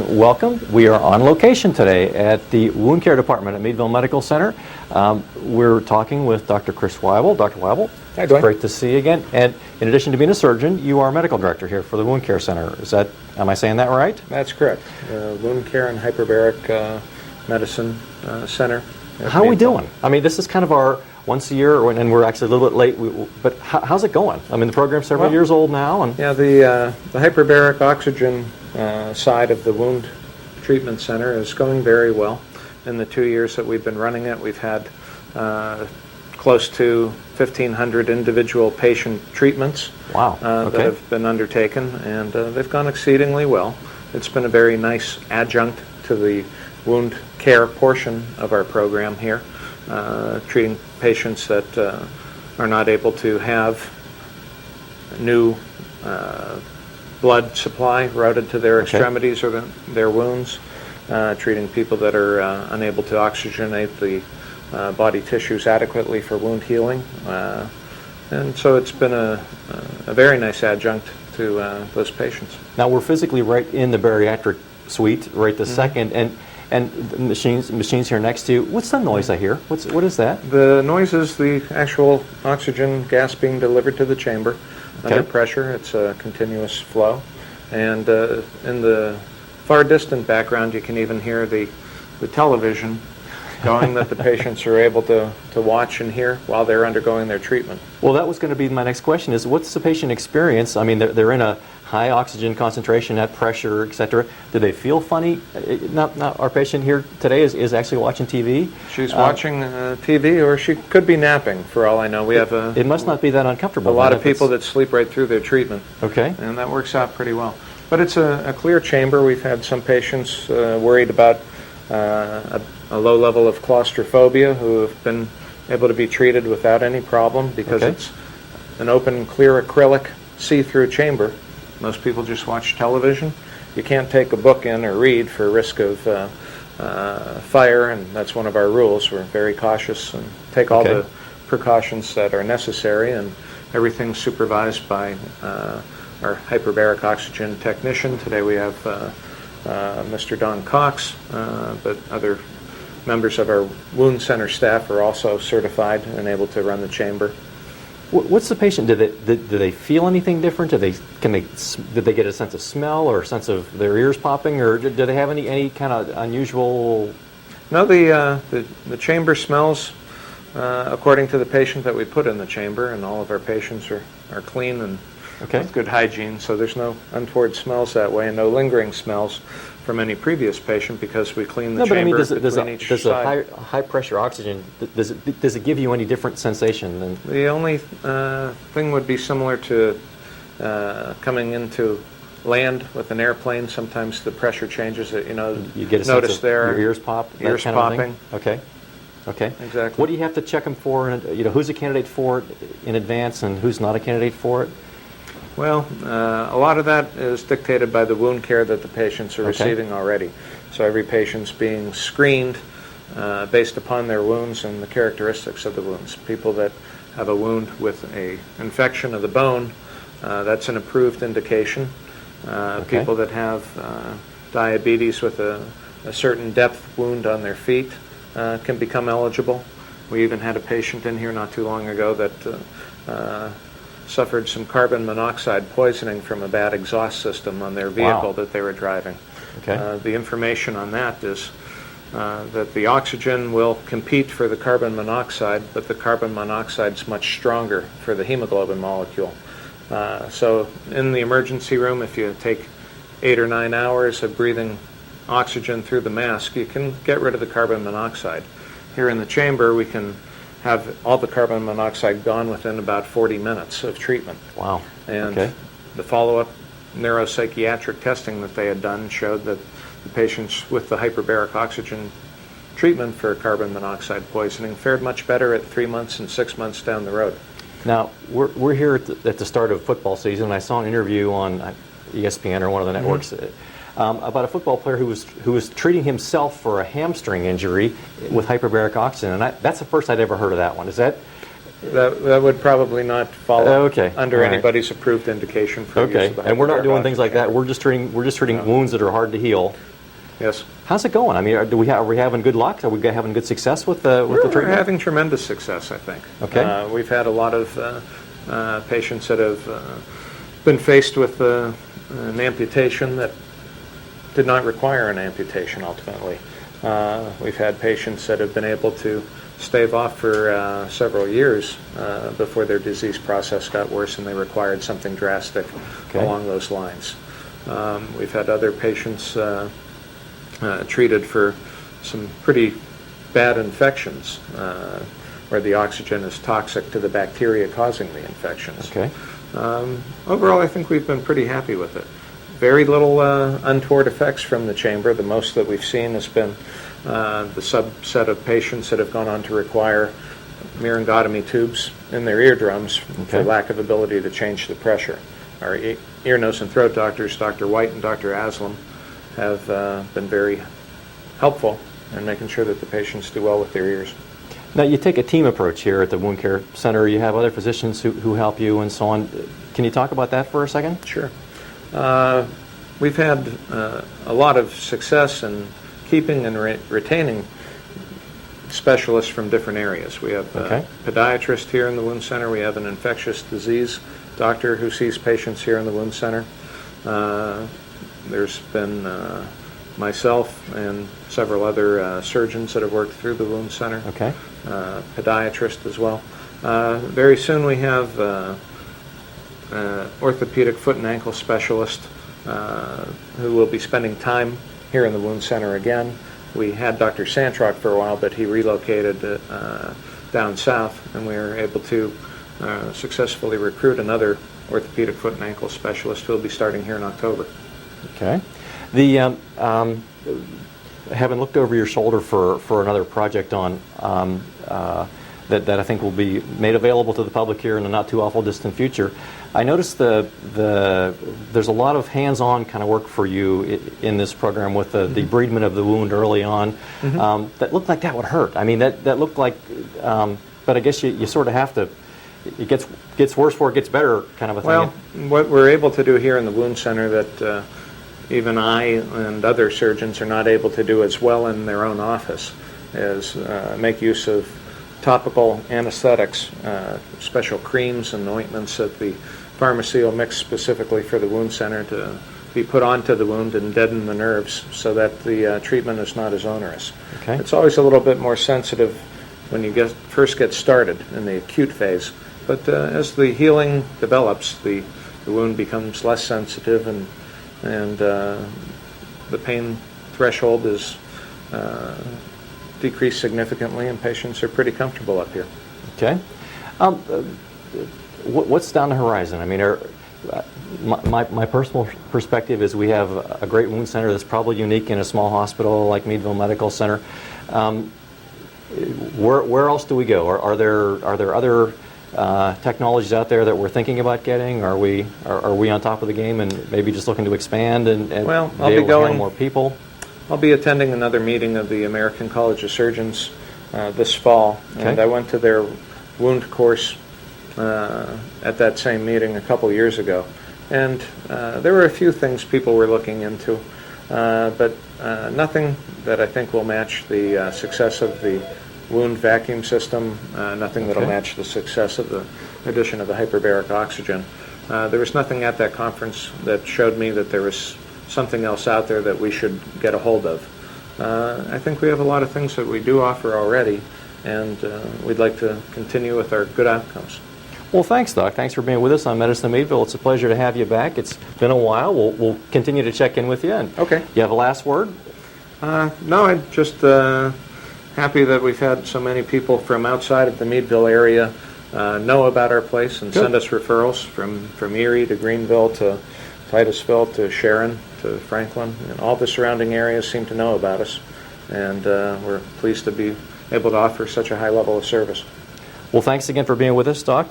Welcome. We are on location today at the Wound Care Department at Meadville Medical Center. We're talking with Dr. Chris Weibel. Dr. Weibel, hi, Dwayne. Great to see you again. And in addition to being a surgeon, you are medical director here for the Wound Care Center. Am I saying that right? That's correct. Wound Care and Hyperbaric Medicine Center. How are we doing? I mean, this is kind of our once a year, and we're actually a little bit late. But how's it going? I mean, the program's several years old now. And yeah, the hyperbaric oxygen side of the wound treatment center is going very well. In the 2 years that we've been running it, we've had close to 1,500 individual patient treatments. Wow. That have been undertaken, and they've gone exceedingly well. It's been a very nice adjunct to the wound care portion of our program here, treating patients that are not able to have new blood supply routed to their extremities or their wounds, treating people that are unable to oxygenate the body tissues adequately for wound healing. And so it's been a very nice adjunct to those patients. Now we're physically right in the bariatric suite right this second, and the machines here next to you. What's the noise I hear? What is that? The noise is the actual oxygen gas being delivered to the chamber. Under pressure, it's a continuous flow. And in the far distant background, you can even hear the television going that the patients are able to watch and hear while they're undergoing their treatment. Well, that was going to be my next question, is what's the patient experience? I mean, they're in a high oxygen concentration at pressure, etc. Do they feel funny? Not our patient here today is actually watching TV. She's watching TV, or she could be napping, for all I know. We have it must not be that uncomfortable. A lot of people that sleep right through their treatment. Okay. And that works out pretty well. But it's a clear chamber. We've had some patients worried about a low level of claustrophobia who have been able to be treated without any problem because it's an open, clear acrylic, see-through chamber. Most people just watch television. You can't take a book in or read for risk of fire, and that's one of our rules. We're very cautious and take all the precautions that are necessary, and everything's supervised by our hyperbaric oxygen technician. Today we have Mr. Don Cox, but other members of our wound center staff are also certified and able to run the chamber. What's the patient? Do they feel anything different? Did they get a sense of smell or a sense of their ears popping, or do they have any kind of unusual? No, the chamber smells according to the patient that we put in the chamber, and all of our patients are clean and with good hygiene, so there's no untoward smells that way, and no lingering smells from any previous patient because we clean the chamber. But I mean, does side. a high pressure oxygen, does it give you any different sensation than? The only thing would be similar to coming into land with an airplane. Sometimes the pressure changes. You get a notice sense of there. Your ears pop. Ears kind popping. Of thing? Okay. Exactly. What do you have to check them for? Who's a candidate for it in advance, and who's not a candidate for it? Well, a lot of that is dictated by the wound care that the patients are receiving already. So every patient's being screened based upon their wounds and the characteristics of the wounds. People that have a wound with an infection of the bone, that's an approved indication. People that have diabetes with a certain depth wound on their feet can become eligible. We even had a patient in here not too long ago that suffered some carbon monoxide poisoning from a bad exhaust system on their vehicle that they were driving. The information on that is that the oxygen will compete for the carbon monoxide, but the carbon monoxide is much stronger for the hemoglobin molecule. So in the emergency room, if you take 8 or 9 hours of breathing oxygen through the mask, you can get rid of the carbon monoxide. Here in the chamber, we can have all the carbon monoxide gone within about 40 minutes of treatment. Wow. And the follow-up neuropsychiatric testing that they had done showed that the patients with the hyperbaric oxygen treatment for carbon monoxide poisoning fared much better at 3 months and 6 months down the road. Now, we're here at the start of football season. I saw an interview on ESPN or one of the networks about a football player who was treating himself for a hamstring injury with hyperbaric oxygen, and that's the first I'd ever heard of that one. Is that? That would probably not fall under anybody's approved indication for use of the hyperbaric and we're not doing things like oxygen. that. We're just treating wounds that are hard to heal. Yes. How's it going? I mean, are we having good luck? Are we having good success with the treatment? We're having tremendous success, I think. Okay. We've had a lot of patients that have been faced with an amputation that did not require an amputation ultimately. We've had patients that have been able to stave off for several years before their disease process got worse and they required something drastic along those lines. We've had other patients treated for some pretty bad infections where the oxygen is toxic to the bacteria causing the infections. Okay. Overall, I think we've been pretty happy with it. Very little untoward effects from the chamber. The most that we've seen has been the subset of patients that have gone on to require myringotomy tubes in their eardrums for lack of ability to change the pressure. Our ear, nose, and throat doctors, Dr. White and Dr. Aslam, have been very helpful in making sure that the patients do well with their ears. Now, you take a team approach here at the Wound Care Center. You have other physicians who help you and so on. Can you talk about that for a second? Sure. We've had a lot of success in keeping and retaining specialists from different areas. We have a podiatrist here in the Wound Center. We have an infectious disease doctor who sees patients here in the Wound Center. There's been myself and several other surgeons that have worked through the Wound Center. Okay. Podiatrist as well. Very soon we have orthopedic foot and ankle specialist who will be spending time here in the Wound Center again. We had Dr. Santrock for a while, but he relocated down south, and we were able to successfully recruit another orthopedic foot and ankle specialist who will be starting here in October. Okay. The having looked over your shoulder for another project on that I think will be made available to the public here in the not too awful distant future, I noticed there's a lot of hands-on kind of work for you in this program with the debridement of the wound early on. That looked like that would hurt. I mean, that looked like, but I guess you sort of have to. It gets worse before it gets better, kind of a thing. Well, what we're able to do here in the Wound Center that even I and other surgeons are not able to do as well in their own office is make use of topical anesthetics, special creams and ointments that the pharmacy will mix specifically for the Wound Center to be put onto the wound and deaden the nerves so that the treatment is not as onerous. Okay. It's always a little bit more sensitive when you first get started in the acute phase, but as the healing develops, the wound becomes less sensitive and the pain threshold is decreased significantly, and patients are pretty comfortable up here. Okay. What's down the horizon? I mean, my personal perspective is we have a great wound center that's probably unique in a small hospital like Meadville Medical Center. Where else do we go? Are there other technologies out there that we're thinking about getting? Are we on top of the game and maybe just looking to expand and well, be able to handle more people? I'll be attending another meeting of the American College of Surgeons this fall, and I went to their wound course at that same meeting a couple years ago. And there were a few things people were looking into, but nothing that I think will match the success of the wound vacuum system, nothing that will match the success of the addition of the hyperbaric oxygen. There was nothing at that conference that showed me that there was something else out there that we should get a hold of. I think we have a lot of things that we do offer already, and we'd like to continue with our good outcomes. Well, thanks, Doc. Thanks for being with us on Medicine of Meadville. It's a pleasure to have you back. It's been a while. We'll continue to check in with you. And okay. You have a last word? No, I'm just happy that we've had so many people from outside of the Meadville area know about our place and send us referrals from Erie to Greenville to Titusville to Sharon to Franklin. And all the surrounding areas seem to know about us, and we're pleased to be able to offer such a high level of service. Well, thanks again for being with us, Doc.